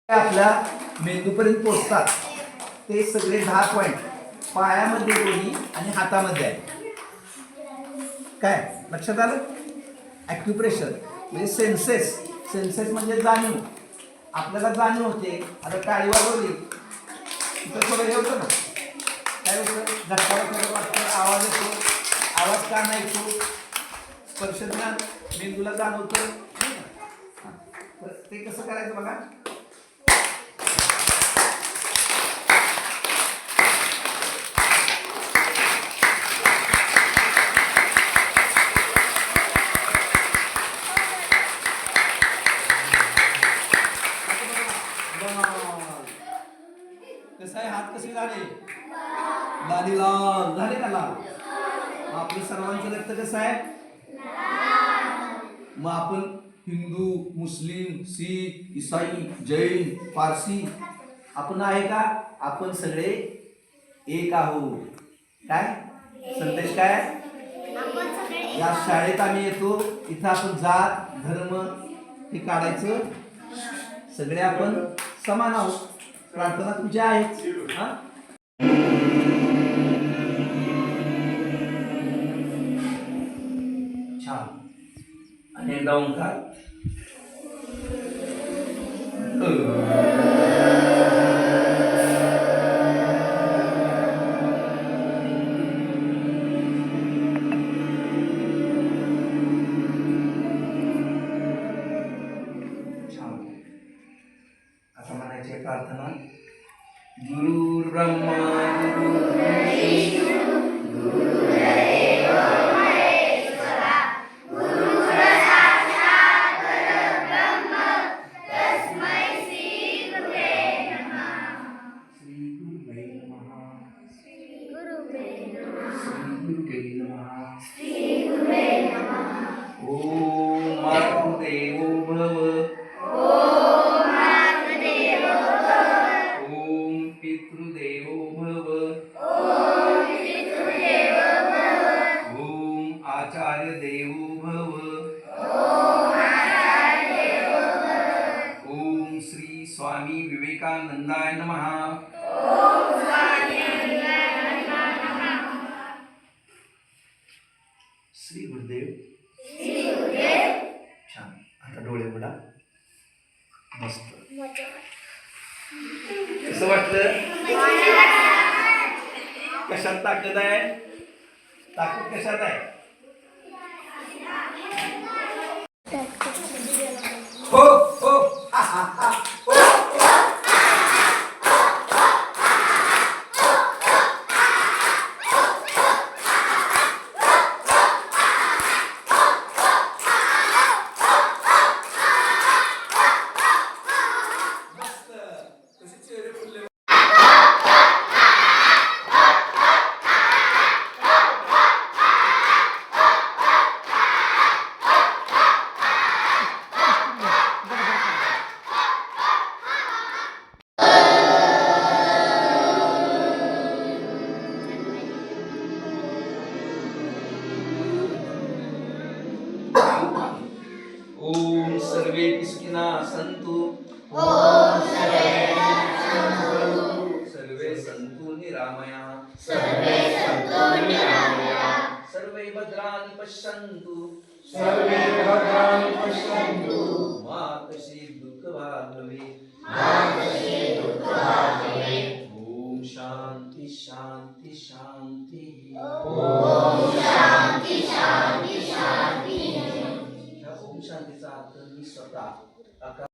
आपल्या मेंदूपर्यंत पोहोचतात ते सगळे 10 पॉइंट पायामध्ये दोन्ही आणि हातामध्ये आहे. काय लक्षात आलं? ॲक्युप्रेशर म्हणजे सेन्सेस. सेन्सेस म्हणजे जाणीव. आपल्याला जाणीव होते. आता टाळी वाजवली तिथं थोडं हे होतं ना, काय होतं, झटका वगैरे वाटतं, आवाज येतो. आवाज का नाही येतो? स्पर्श ज्ञान मेंदूला जाणवतं. तर ते कसं करायचं बघा. कसं आहे, हात कसे झाले? लाली लाल झाले का? लाल. आपलं सर्वांचं रक्त कसं आहे? मग आपण हिंदू, मुस्लिम, शीख, ईसाई, जैन, पारसी आपण आहे का? आपण सगळे एक आहोत. काय संदेश काय? या शाळेत आम्ही येतो, इथं आपण जात धर्म हे काढायचं. सगळे आपण समान आहोत. प्रार्थना तुमची आहे. छान. आणि एकदा ओंकार. छान. आता म्हणायची प्रार्थना. गुरु ब्रह्मा गुरु विष्णु गुरुदेव महेश्वरा गुरु साक्षात परब्रह्म तस्मै श्री गुरुवे नमः. श्री गुरुवे नमः. श्री गुरुवे नमः. श्री गुरुवे नमः. श्री गुरुवे नमः. ओम मातृदेवो भव. पितृदेवो भव. ओम पितृदेवो भव. ओम आचार्य देवो भव. ओम आचार्य देवो भव. ओम श्री स्वामी विवेकानंदाय नमः. ओम स्वामी विवेकानंदाय नमः. श्री गुरुदेव. श्री गुरुदेव. छान. आता डोळे उघडा. मस्त. कसं वाटलं? कशात ताकद आहे? ताकद कशात आहे? हो हो हा हा हा. ओम सर्वे किसकिना संतु. ओम सर्वे संतु निरामया. सर्वे संतु निरामया. सर्वे भद्राणि पश्यन्तु. सर्वे भद्राणि पश्यन्तु. मा कश्चित् दुःखभाग्भवे. मा कश्चित् दुःखभाग्भवे. ओम शांति शांति शांति. ओम शांति शांति शांति. ओम शांतीचा अर्थ मी स्वतः